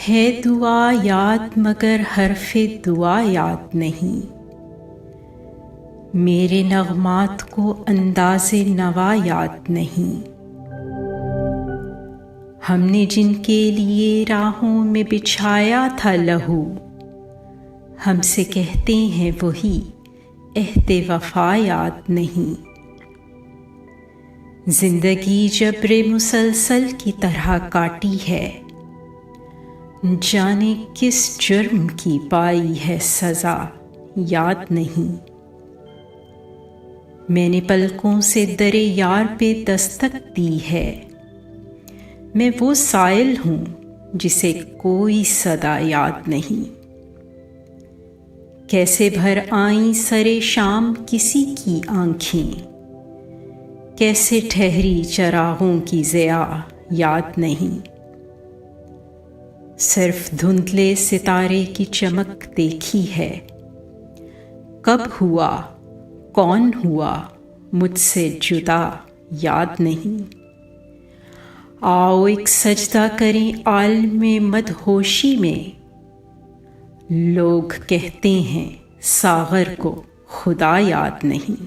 है दुआ याद मगर हरफ़े दुआ याद नहीं। मेरे नग़मात को अंदाज़े नवा याद नहीं। हमने जिनके लिए राहों में बिछाया था लहू, हमसे कहते हैं वही एहदे वफ़ा याद नहीं। जिंदगी जब्रे मुसलसल की तरह काटी है, जाने किस जुर्म की पाई है सज़ा याद नहीं। मैंने पलकों से दरे यार पे दस्तक दी है, मैं वो साइल हूँ जिसे कोई सदा याद नहीं। कैसे भर आईं सरे शाम किसी की आँखें, कैसे ठहरी चरागों की ज़िया याद नहीं। सिर्फ धुंधले सितारे की चमक देखी है, कब हुआ कौन हुआ मुझसे जुदा याद नहीं। आओ एक सजदा करें आलमे मदहोशी में, लोग कहते हैं सागर को खुदा याद नहीं।